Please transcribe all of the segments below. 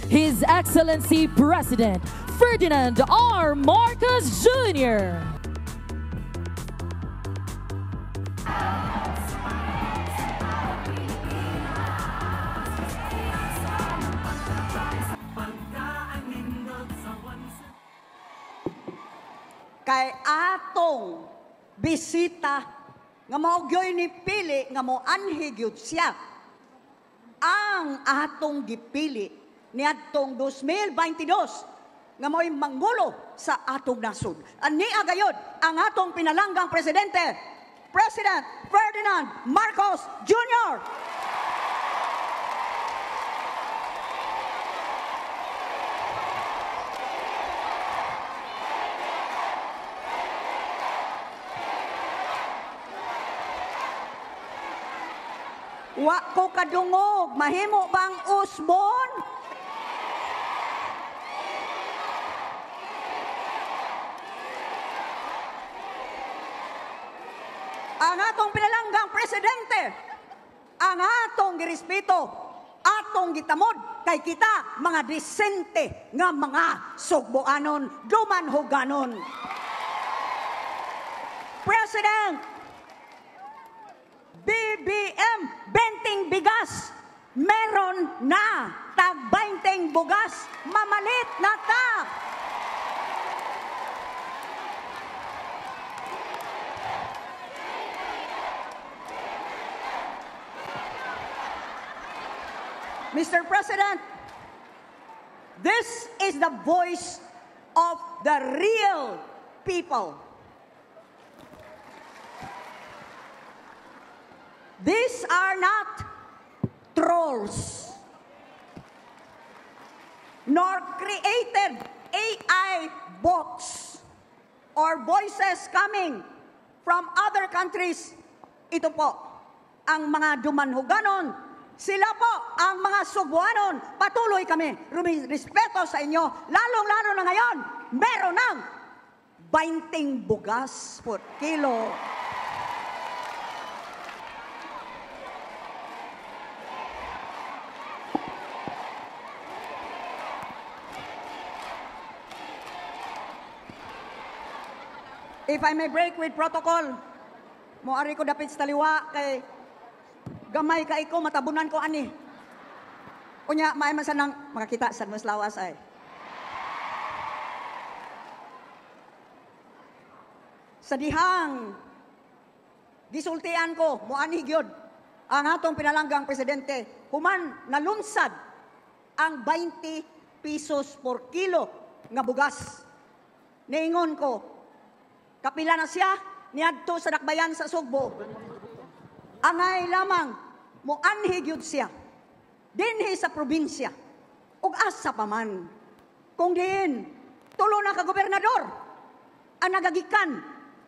His Excellency President Ferdinand R. Marcos Jr. Kay atong bisita nga maugyoy ni pili nga mo anhigyud siya ang atong gipili niadtong 2022 nga mo'y manggulo sa atong nasod. Ani agayod ang atong pinalanggang presidente, President Ferdinand Marcos Jr. Wa ko kadungog, mahimo bang usbon? Ang atong pinalanggang presidente, ang atong girespeto, atong gitamod, kay kita mga disente nga mga sugboanon, dumanhuganon. President, BBM, 20 bigas, meron na. Tag 20 bugas, mamalit na ta. Mr. President, this is the voice of the real people. These are not trolls, nor created AI bots or voices coming from other countries. Ito po, ang mga dumanhuganon, sila po ang mga sugbuanon. Patuloy kami respeto sa inyo, lalong-lalo na ngayon, meron ng 20 bugas per kilo. If I may break with protocol, moari ko dapit sa taliwa kay gamay ka iko, matabunan ko ani. Unya, maay man sanang makakita sa mas lawas ay. Sa dihang gisultian ko, moani gyud ang atong pinalanggang presidente, human nalunsad ang 20 pesos per kilo nga bugas. Niingon ko, kapila na siya, niadto sa dakbayan sa Sugbo. Angay lamang, muanhigyud siya. Dinhi sa probinsya, ug asa pa man. Kung din, tulo na ka gobernador, ang nagagikan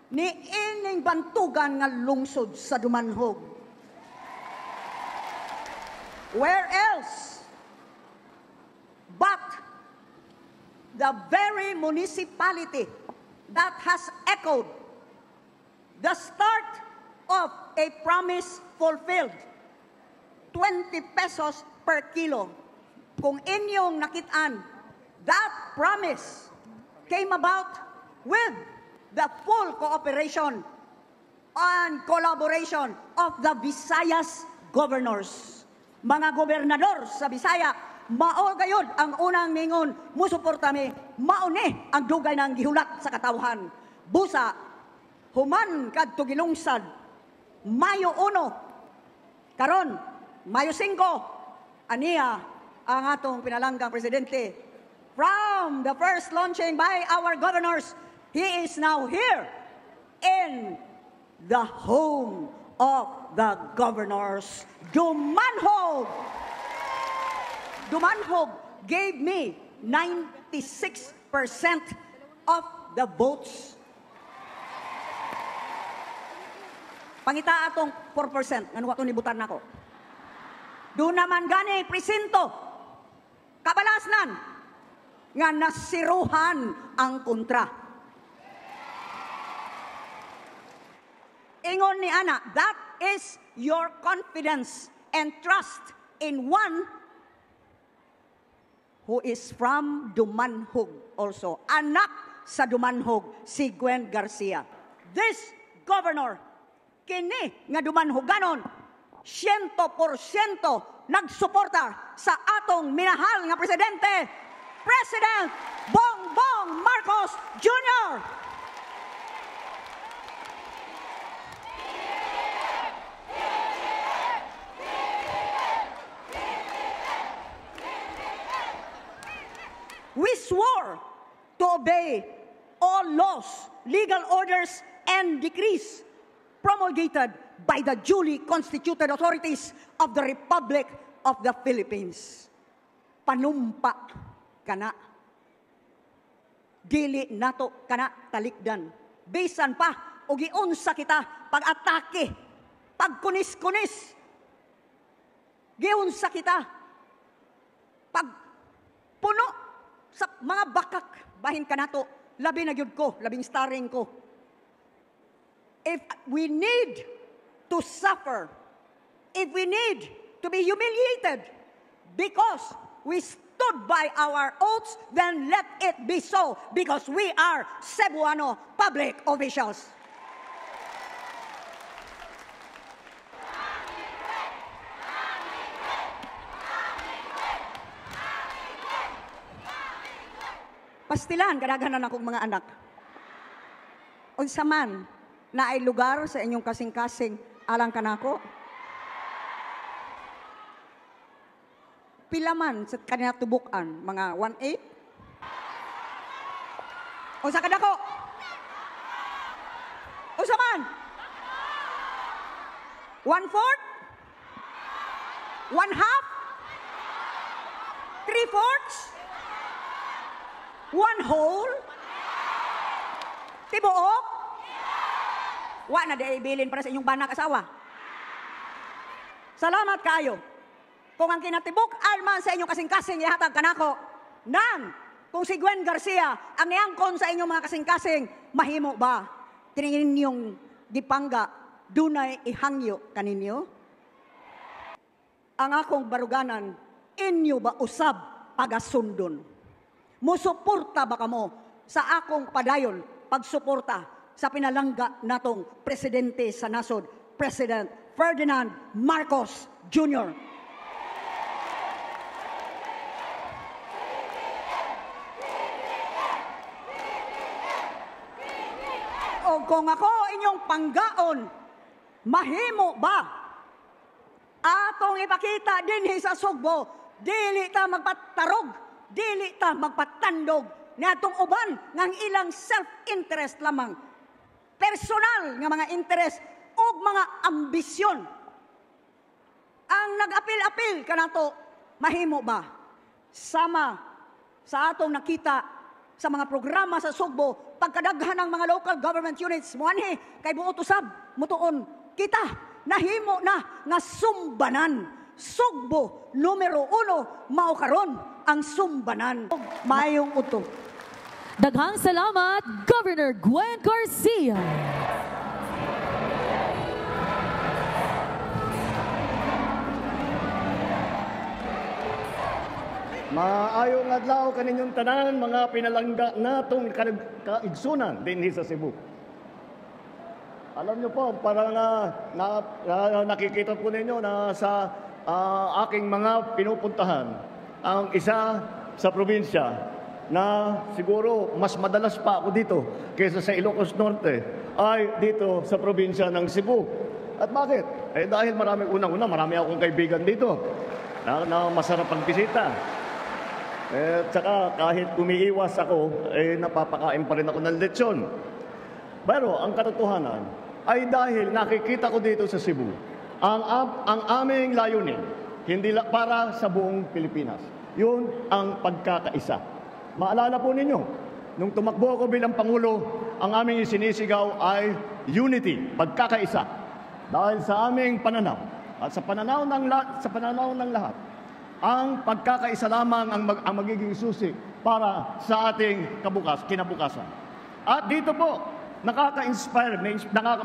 ni ining bantugan nga lungsod sa Dumanhog. Where else but the very municipality that has echoed the start of a promise fulfilled, 20 pesos per kilo. Kung inyong nakitaan, that promise came about with the full cooperation and collaboration of the Visayas governors. Mga gobernador sa Bisaya, mao gayud ang unang ningon, musuporta mi, mauni ang dugay ng gihulat sa katawhan. Busa, human kadto gilungsad, Mayo 1, karon, Mayo 5, aniya ang atong pinalanggang presidente. From the first launching by our governors, he is now here in the home of the governors, Dumanhog. Dumanhog gave me 96% of the votes. Pangita atong 4%, ano wato nibutan nako. Doon naman gani presinto, kabalasnan, nga nasiruhan ang kontra. Ingon ni Ana, that is your confidence and trust in one who is from Dumanhog also. Anak sa Dumanhog, si Gwen Garcia. This governor, kini nga Dumanhoganon, 100% nagsuporta sa atong minahal nga presidente, President Bongbong Marcos Jr. We swore to obey all laws, legal orders, and decrees promulgated by the duly constituted authorities of the Republic of the Philippines. Panumpa kana. Dili nato kana talikdan. Bisan pa, o giunsa kita pag-atake, pagkunis-kunis. Giunsa kita pagpuno sa mga bakak, bahin ka nato, labi na gyud ko, labing starring ko. If we need to suffer, if we need to be humiliated because we stood by our oaths, then let it be so, because we are Cebuano public officials. Pastilan, kadaghanan akong mga anak. Unsa man na ay lugar sa inyong kasing-kasing alang kanako? Pila man sa kanina tubukan, mga 1/8? Unsa kadako? Unsa man? 1/4? 1/2? 3/4? 1 whole? Tibuok? Wa na di ibilin para sa inyong banak asawa. Salamat kayo. Kung ang kinatibok alman sa inyong kasing-kasing ihatag kanako, nang kung si Gwen Garcia ang niangkon sa inyong mga kasing-kasing, mahimo ba tiningin ninyong gipangga dunay ihangyo kaninyo? Ang akong baruganan, inyo ba usab pagasundon? Musuporta ba kamo sa akong padayon pagsuporta sa pinalangga natong presidente sa nasod, President Ferdinand Marcos Jr. O kung ako inyong panggaon, mahimo ba atong ipakita dinhi sa Sugbo, dili ta magpatarog, dili ta magpatandog ni atong uban ng ilang self-interest lamang, personal nga mga interest o mga ambisyon. Ang nag-apil-apil kanato, mahimo ba sama sa atong nakita sa mga programa sa Sugbo, pagkadaghan ng mga local government units, muanhi kay buot usab mutuon kita nahimo na nga sumbanan. Sugbo numero 1 mao karon ang sumbanan. Mayong uto. Daghang salamat, Governor Gwen Garcia. Maayong adlaw kaninyong tanan, mga pinalangga natong kaigsunan dinhi sa Cebu. Alam niyo po, parang nakikita po ninyo na sa aking mga pinupuntahan, ang isa sa probinsya na siguro mas madalas pa ako dito kaysa sa Ilocos Norte ay dito sa probinsya ng Cebu. At bakit? Eh dahil marami akong kaibigan dito na masarap ang bisita. Tsaka kahit umiiwas ako, napapakain pa rin ako ng lechon. Pero ang katotohanan ay dahil nakikita ko dito sa Cebu, ang aming layunin, hindi para sa buong Pilipinas. Yun ang pagkakaisa. Maalala po ninyo, nung tumakbo ako bilang Pangulo, ang aming sinisigaw ay unity, pagkakaisa. Dahil sa aming pananaw, at sa pananaw ng lahat, ang pagkakaisa lamang ang magiging susi para sa ating kinabukasan. At dito po, nakaka-inspire,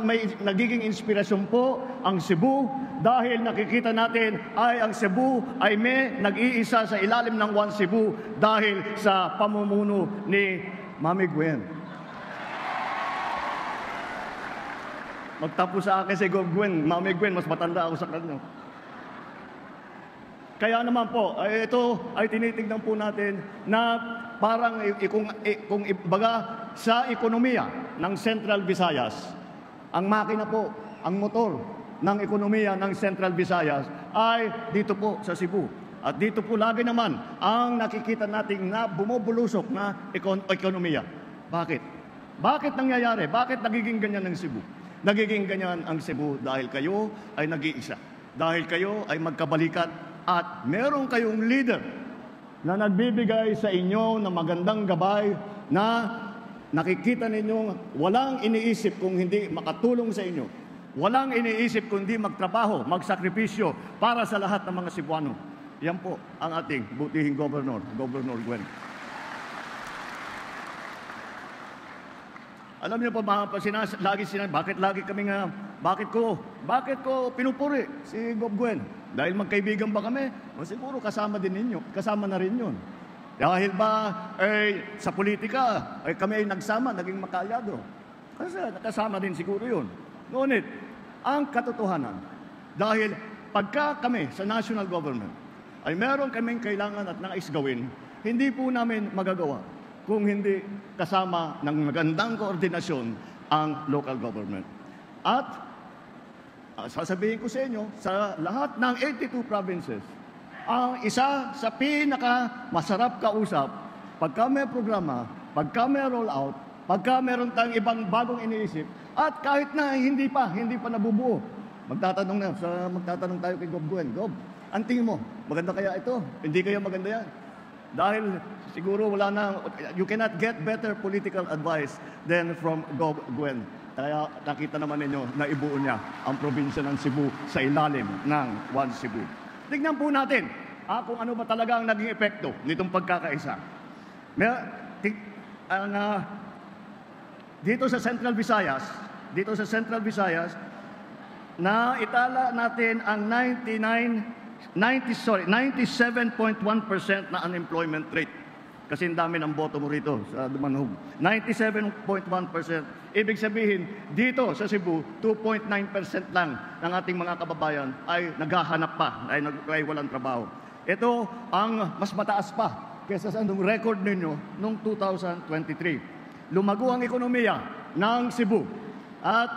may nagiging inspirasyon po ang Cebu dahil nakikita natin ay ang Cebu ay may nag-iisa sa ilalim ng One Cebu dahil sa pamumuno ni Mami Gwen. Magtapos sa akin si Gwen, Mami Gwen, mas matanda ako sa kanya. Kaya naman po, ito ay tinitignan po natin na parang kung baga sa ekonomiya ng Central Visayas, ang makina po, ang motor ng ekonomiya ng Central Visayas ay dito po sa Cebu. At dito po lagi naman ang nakikita natin na bumubulusok na ekonomiya. Bakit? Bakit nangyayari? Bakit nagiging ganyan ang Cebu? Nagiging ganyan ang Cebu dahil kayo ay nag-iisa. Dahil kayo ay magkabalikat at meron kayong leader na nagbibigay sa inyo ng magandang gabay na nakikita ninyo walang iniisip kung hindi makatulong sa inyo. Walang iniisip kung hindi magtrabaho, magsakripisyo para sa lahat ng mga Cebuano. Yan po ang ating butihing Governor Gwen. Alam niyo po, lagi sinabi, bakit ko pinupuri si Gov. Gwen? Dahil magkaibigan ba kami? O siguro kasama din ninyo, kasama na rin yun. Dahil ba sa politika, kami ay nagsama, naging makaalyado. Kasi nakasama din siguro yun. Ngunit, ang katotohanan, dahil pagka kami sa national government, ay meron kaming kailangan at nais gawin, hindi po namin magagawa kung hindi kasama ng magandang koordinasyon ang local government. At sasabihin ko sa inyo, sa lahat ng 82 provinces, ang isa sa pinaka-masarap kausap, pagka may programa, pagka may roll-out, pagka meron tayong ibang bagong iniisip, at kahit na hindi pa nabubuo, magtatanong tayo kay Gov. Gwen, Gov, ang tingin mo, maganda kaya ito? Hindi kaya maganda yan? Dahil siguro you cannot get better political advice than from Gov. Gwen. Kaya nakita naman ninyo na ibuo niya ang probinsya ng Cebu sa ilalim ng One Cebu. Tignan po natin kung ano ba talaga ang naging epekto nitong pagkakaisa. Dito sa Central Visayas, na itala natin ang 97.1% na unemployment rate. Kasi ang dami ng boto mo rito sa Dumanhog. 97.1%. Ibig sabihin, dito sa Cebu, 2.9% lang ng ating mga kababayan ay naghahanap pa, ay walang trabaho. Ito ang mas mataas pa kaysa sa record ninyo noong 2023. Lumago ang ekonomiya ng Cebu at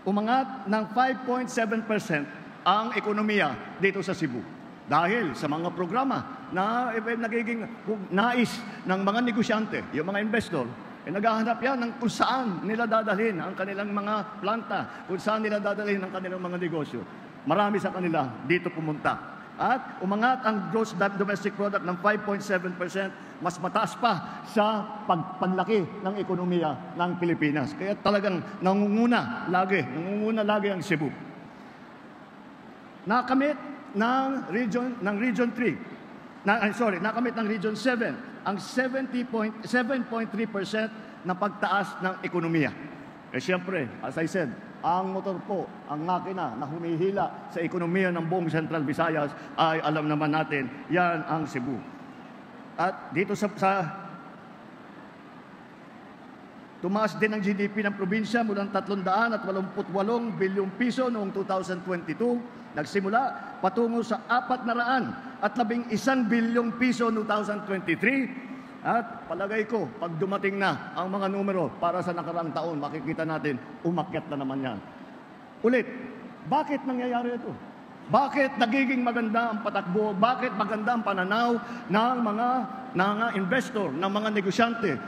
umangat ng 5.7% ang ekonomiya dito sa Cebu. Dahil sa mga programa na nagiging nais ng mga negosyante, yung mga investor, naghahanap yan ng kung saan nila dadalhin ang kanilang mga planta, kung saan nila dadalhin ang kanilang mga negosyo. Marami sa kanila dito pumunta. At umangat ang gross domestic product ng 5.7%, mas mataas pa sa pagpanlaki ng ekonomiya ng Pilipinas. Kaya talagang nangunguna lagi ang Cebu. Nakamit ng Region 3, nakamit ng Region 7 ang 7.3% na pagtaas ng ekonomiya. Siyempre, as I said, ang motor po, ang makina na humihila sa ekonomiya ng buong Central Visayas ay alam naman natin, yan ang Cebu. At dito tumaas din ang GDP ng probinsya mula 388 bilyong piso noong 2022, nagsimula patungo sa 411 bilyong piso noong 2023. At palagay ko, pag dumating na ang mga numero para sa nakaraang taon, makikita natin, umakyat na naman yan. Ulit, bakit nangyayari ito? Bakit nagiging maganda ang patakbo? Bakit maganda ang pananaw ng mga investor, ng mga negosyante,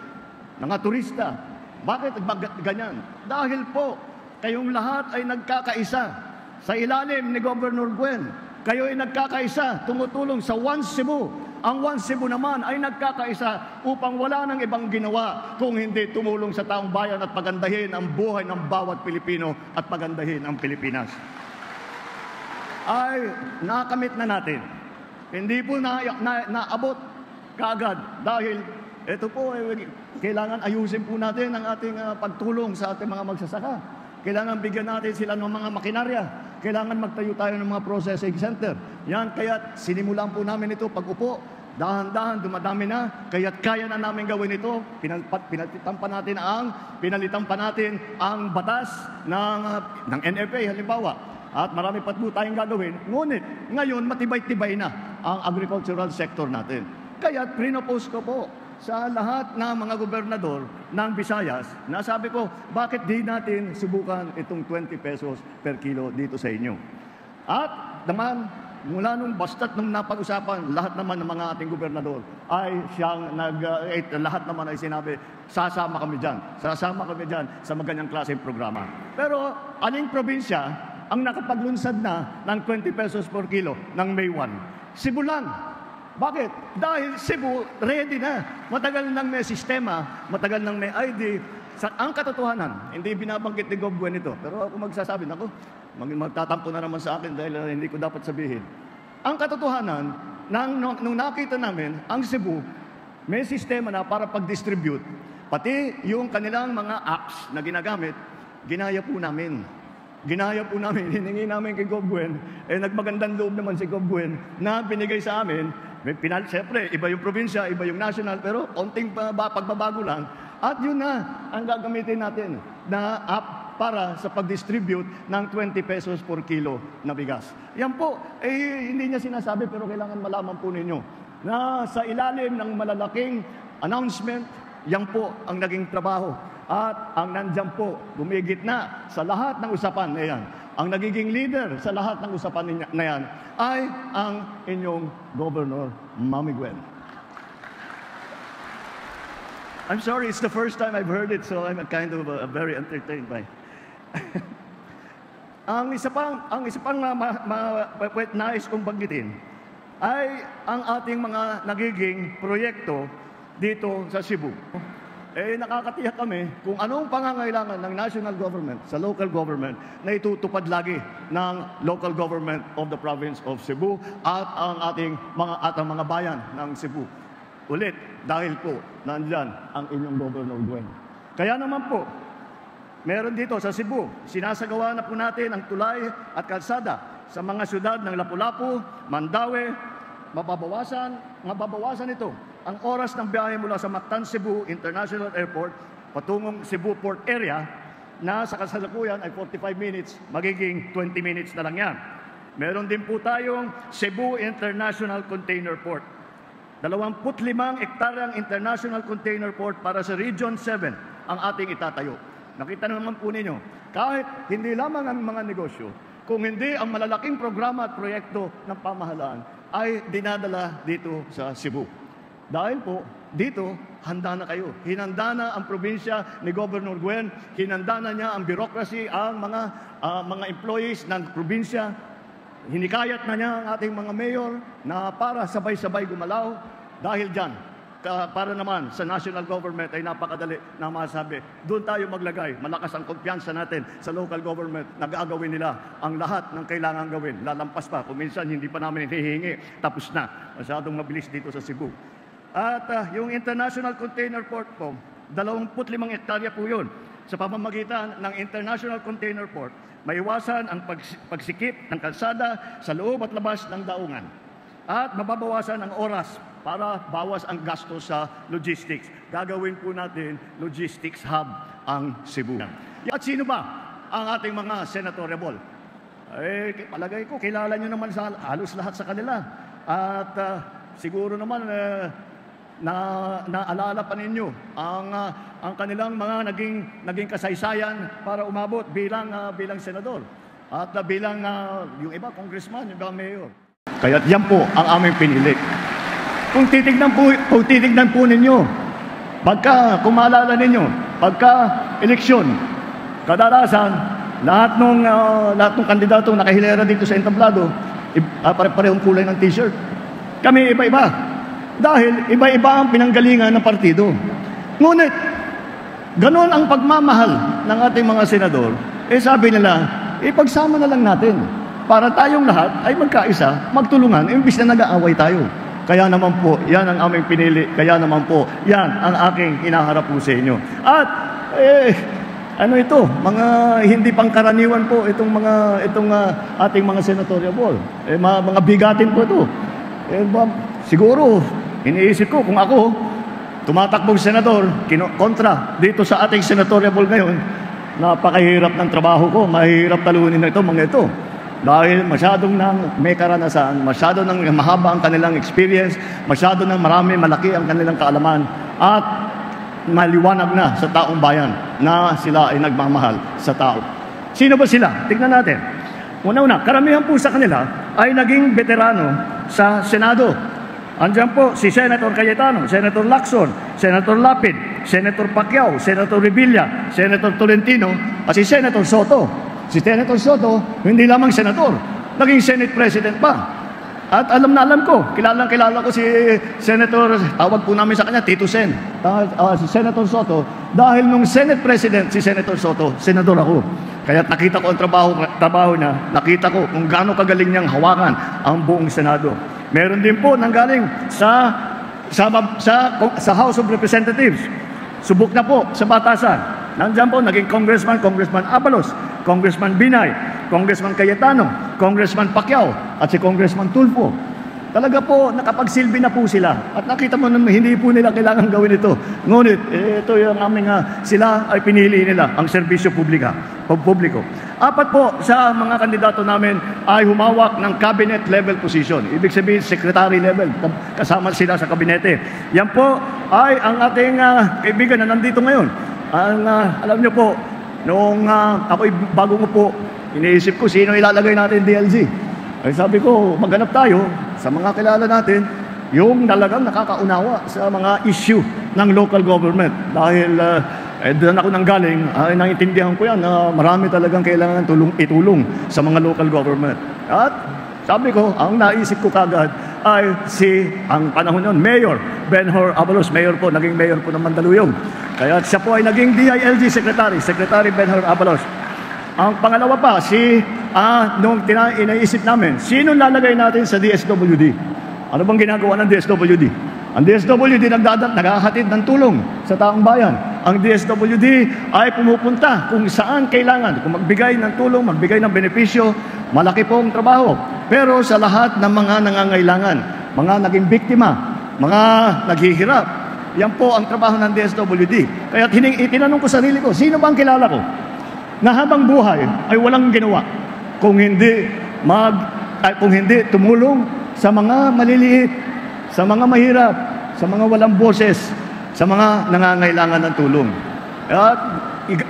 ng mga turista? Bakit ganyan? Dahil po, kayong lahat ay nagkakaisa sa ilalim ni Governor Gwen. Kayo ay nagkakaisa, tumutulong sa One Cebu. Ang One Cebu naman ay nagkakaisa upang wala nang ibang ginawa kung hindi tumulong sa taong bayan at pagandahin ang buhay ng bawat Pilipino at pagandahin ang Pilipinas. Ay nakamit na natin. Hindi po naabot kaagad dahil Ito po, kailangan ayusin po natin ang ating pagtulong sa ating mga magsasaka. Kailangan bigyan natin sila ng mga makinarya. Kailangan magtayo tayo ng mga processing center. Yan, kaya sinimulan po namin ito pag-upo. Dahan-dahan, dumadami na. Kaya't kaya na namin gawin ito. Pinalitan pa natin ang batas ng NFA, halimbawa. At marami pa po tayong gagawin. Ngunit, ngayon, matibay-tibay na ang agricultural sector natin. Kaya, pinopose ko po sa lahat ng mga gobernador ng Visayas, nasabi ko, bakit di natin subukan itong 20 pesos per kilo dito sa inyo? At naman, mula nung basta't nung napag-usapan, lahat naman ng mga ating gobernador ay siyang lahat naman ay sinabi, sasama kami dyan sa maganyang klaseng programa. Pero, aling probinsya ang nakapaglunsad na ng 20 pesos per kilo ng May 1? Cebu lang. Bakit? Dahil Cebu, ready na. Matagal nang may sistema, matagal nang may ID. Ang katotohanan, hindi binabanggit ni Gob Gwen ito. Pero ako magsasabi, magtatampo na naman sa akin dahil hindi ko dapat sabihin. Ang katotohanan, nung nakita namin, ang Cebu, may sistema na para pag-distribute. Pati yung kanilang mga apps na ginagamit, ginaya po namin. Hiningi namin kay Gob Gwen, nagmagandang loob naman si Gob Gwen na binigay sa amin. Siyempre, iba yung probinsya, iba yung national, pero konting pagbabago lang. At yun na ang gagamitin natin na app para sa pag-distribute ng 20 pesos per kilo na bigas. Yan po, hindi niya sinasabi pero kailangan malaman po ninyo na sa ilalim ng malalaking announcement, yan po ang naging trabaho. At ang nandyan po, gumigitna sa lahat ng usapan na yan. Ang nagiging leader sa lahat ng usapan na yan ay ang inyong Governor, Mami Gwen. I'm sorry, it's the first time I've heard it, so I'm kind of very entertained by. Ang isa pang nais kong banggitin ay ang ating mga nagiging proyekto dito sa Cebu. Nakakatiyak kami kung anong pangangailangan ng national government sa local government na itutupad lagi ng local government of the province of Cebu at ang ating mga bayan ng Cebu. Ulit, dahil po nandyan ang inyong Governor Gwen. Kaya naman po, meron dito sa Cebu, sinasagawa na po natin ang tulay at kalsada sa mga syudad ng Lapu-Lapu, Mandaue. Mababawasan ito ang oras ng biyahe mula sa Mactan, Cebu International Airport patungong Cebu Port Area na sa kasalukuyan ay 45 minutes, magiging 20 minutes na lang yan. Meron din po tayong Cebu International Container Port. 25 hektaryang International Container Port para sa Region 7 ang ating itatayo. Nakita naman po ninyo, kahit hindi lamang ang mga negosyo, kung hindi ang malalaking programa at proyekto ng pamahalaan ay dinadala dito sa Cebu. Dahil po, dito, handa na kayo. Hinanda na ang probinsya ni Governor Gwen, hinanda na niya ang bureaucracy, ang mga employees ng probinsya. Hinikayat na niya ang ating mga mayor na para sabay-sabay gumalaw. Dahil dyan, para naman sa national government ay napakadali na masabi. Doon tayo maglagay. Malakas ang kumpiyansa natin sa local government na gagawin nila ang lahat ng kailangan gawin. Lalampas pa. Kung minsan hindi pa namin hinihingi, tapos na. Masyadong mabilis dito sa Cebu. At yung International Container Port po, 25 hektarya po yun. Sa pamamagitan ng International Container Port, maiwasan ang pagsikip ng kalsada sa loob at labas ng daungan. At mababawasan ang oras para bawas ang gastos sa logistics. Gagawin po natin logistics hub ang Cebu. At sino ba ang ating mga senatorable? Palagay ko, kilala nyo naman sa halos lahat sa kanila. At siguro naman, naalala pa ninyo ang kanilang mga naging kasaysayan para umabot bilang senador. At bilang yung iba, congressman, yung iba mayor. Kaya yan po ang aming pinili. Kung titignan po ninyo, kung maalala ninyo, pagka eleksyon, kadalasan, lahat ng kandidato nakahilera dito sa entablado, pare-parehong kulay ng t-shirt. Kami iba-iba. Dahil iba-iba ang pinanggalingan ng partido. Ngunit, ganun ang pagmamahal ng ating mga senador, sabi nila, pagsama na lang natin para tayong lahat ay magkaisa, magtulungan, imbis na nag-aaway tayo. Kaya naman po, yan ang aming pinili. Kaya naman po, yan ang aking hinaharap po sa inyo. At, ano ito, mga hindi pangkaraniwan po itong ating mga senatorial ball. Mga bigatin po ito. Siguro, iniisip ko kung ako, tumatakbong senador, kontra dito sa ating senatorial ball ngayon, napakahirap ng trabaho ko, mahirap talunin na ito, mga ito. Dahil masyadong nang may karanasan, masyado nang mahaba ang kanilang experience, masyado nang malaki ang kanilang kaalaman, at maliwanag na sa taong bayan na sila ay nagmamahal sa tao. Sino ba sila? Tignan natin. Una-una, karamihan po sa kanila ay naging veterano sa Senado. Andiyan po si Senator Cayetano, Senator Lacson, Senator Lapid, Senator Pacquiao, Senator Revilla, Senator Tolentino, at si Senator Soto. Si Senator Soto, hindi lamang senator, naging Senate President pa. At alam na alam ko, kilala ko si Senator, tawag po namin sa kanya, Tito Sen, si Senator Soto, dahil nung Senate President si Senator Soto, senador ako. Kaya nakita ko ang trabaho niya, nakita ko kung gaano kagaling niyang hawakan ang buong Senado. Meron din po nanggaling sa House of Representatives. Subok na po sa batasan. Nandiyan po, naging Congressman Abalos, Congressman Binay, Congressman Cayetano, Congressman Pacquiao, at si Congressman Tulfo. Talaga po, nakapagsilbi na po sila. At nakita mo naman, hindi po nila kailangan gawin ito. Ngunit, ito yung aming, sila ay pinili nila, ang serbisyo publiko. Apat po sa mga kandidato namin ay humawak ng cabinet level position. Ibig sabihin, secretary level, kasama sila sa kabinete. Yan po ay ang ating kaibigan na nandito ngayon. Alam niyo po, noong ako'y bago ko po, iniisip ko sino ilalagay natin DLG. Ay sabi ko, maghanap tayo sa mga kilala natin yung talagang nakakaunawa sa mga issue ng local government. Dahil doon ako nanggaling, ay naintindihan ko yan na marami talagang kailangan itulong sa mga local government. At sabi ko, ang naisip ko kagad ay ang panahon nun, Mayor Benhur Abalos. Mayor po, naging mayor po ng Mandaluyong. Kaya siya po ay naging DILG Secretary, Secretary Benhur Abalos. Ang pangalawa pa, nung inaisip namin, sino lalagay natin sa DSWD? Ano bang ginagawa ng DSWD? Ang DSWD naghahatid ng tulong sa taong bayan. Ang DSWD ay pumupunta kung saan kailangan, kung magbigay ng tulong, magbigay ng benepisyo, malaki pong trabaho. Pero sa lahat ng mga nangangailangan, mga naging biktima, mga naghihirap, yan po ang trabaho ng DSWD. Kaya itinanong ko sarili ko, sino ba ang kilala ko na habang buhay ay walang ginawa kung hindi tumulong sa mga maliliit, sa mga mahirap, sa mga walang boses, sa mga nangangailangan ng tulong. At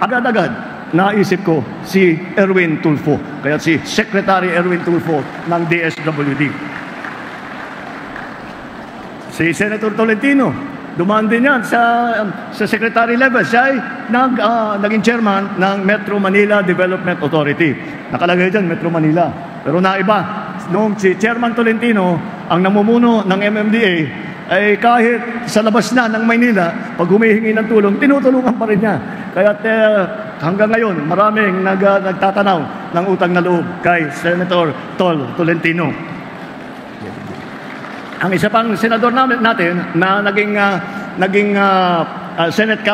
agad-agad naisip ko si Erwin Tulfo, kaya si Secretary Erwin Tulfo ng DSWD. Si Senator Tolentino, dumaan din yan sa secretary level. Siya ay naging chairman ng Metro Manila Development Authority. Nakalagay dyan, Metro Manila. Pero naiba, noong si Chairman Tolentino, ang namumuno ng MMDA, ay kahit sa labas na ng Maynila, pag humihingi ng tulong, tinutulungan pa rin niya. Kaya hanggang ngayon, maraming nagtatanaw ng utang na loob kay Senator Tolentino. Ang isa pang senador natin na naging Senate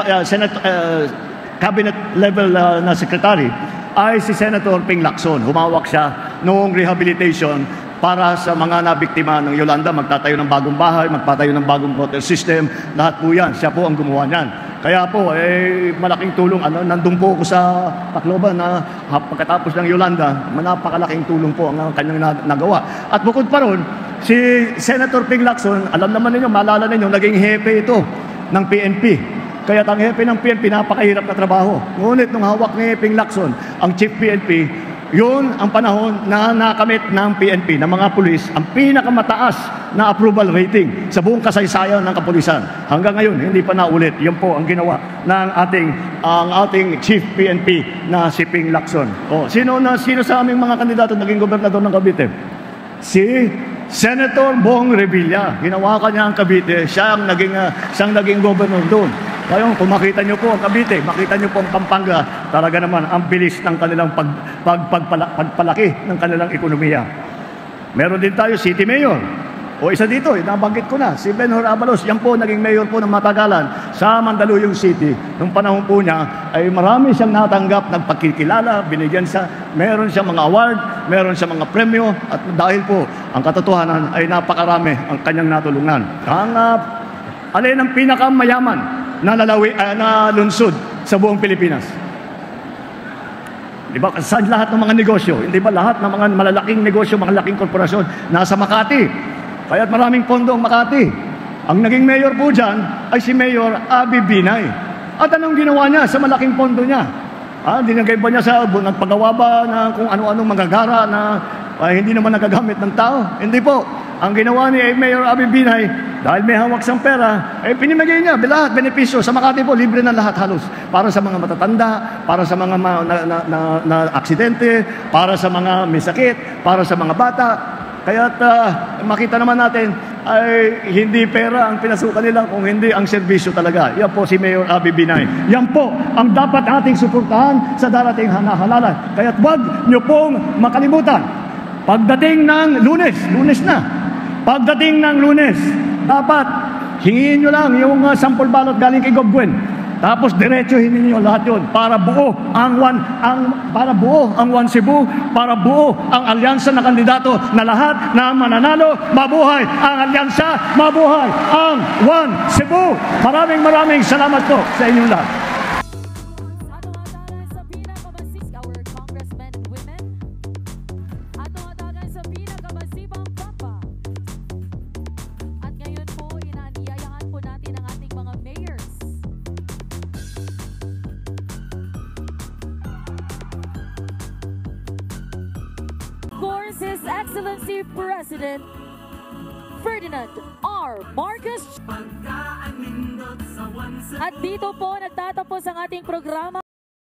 cabinet level na secretary ay si Senator Ping Lacson. Humawak siya noong rehabilitation para sa mga nabiktima ng Yolanda. Magtatayo ng bagong bahay, magpatayo ng bagong water system, lahat po yan. Siya po ang gumawa niyan. Kaya po, malaking tulong. Nandun po ako sa Tacloban na pagkatapos ng Yolanda, napakalaking tulong po ang kanyang nagawa. At bukod pa ron, si Senator Ping Lacson, alam naman ninyo, maalala ninyo, naging hepe ito ng PNP. Kaya ang hepe ng PNP, napakahirap na trabaho. Ngunit nung hawak ni Ping Lacson, ang chief PNP, yun ang panahon na nakamit ng PNP, ng mga pulis, ang pinakamataas na approval rating sa buong kasaysayan ng kapulisan. Hanggang ngayon, hindi pa naulit. Yan po ang ginawa ng ating chief PNP na si Ping Lacson. Sino sa aming mga kandidato naging gobernador ng Cavite? Si Senator Bong Revilla. Hinawakan niya ang Cavite. Siyang naging governor doon. Ngayon, kung makita niyo po ang Cavite, makita niyo po ang Pampanga, talaga naman ang bilis ng kanilang pagpalaki ng kanilang ekonomiya. Meron din tayo City Mayor. O isa dito, nabanggit ko na, si Benhur Abalos, yan po naging mayor po ng matagalan sa Mandaluyong City. Nung panahon po niya, ay marami siyang natanggap, nagpakikilala, binigyan siya, meron siyang mga award, meron siyang mga premyo, at dahil po, ang katotohanan ay napakarami ang kanyang natulungan. Ang alin ang pinakamayaman na lungsod sa buong Pilipinas? Di ba? Sa lahat ng mga negosyo, hindi ba lahat ng mga malalaking negosyo, malalaking korporasyon, nasa Makati. Kaya't maraming pondo ang Makati. Ang naging mayor po dyan ay si Mayor Abby Binay. At anong ginawa niya sa malaking pondo niya? Dinagay ba niya sa, nagpagawa ba ng kung ano-anong magagara na hindi naman nagagamit ng tao? Hindi po. Ang ginawa ni Mayor Abby Binay, dahil may hawak siyang pera, pinimigay niya lahat, benepisyo. Sa Makati po, libre na lahat halos. Para sa mga matatanda, para sa mga na aksidente, para sa mga may sakit, para sa mga bata. Kaya't makita naman natin ay hindi pera ang pinasukan nila, kung hindi ang serbisyo talaga. Yan po si Mayor Abby Binay. Yan po ang dapat ating suportahan sa darating halalan. Kaya't wag niyo pong makalimutan. Pagdating ng Lunes na, pagdating ng Lunes, dapat hingin nyo lang yung sample ballot galing kay Gob Gwen. Tapos diretso hininyo lahat yun para buo ang One Cebu, para buo ang alyansa na kandidato na lahat na mananalo. Mabuhay ang alyansa, mabuhay ang One Cebu. Maraming salamat po sa inyong lahat. His Excellency President Ferdinand R. Marcos. At dito po nagtatapos ang ating programa.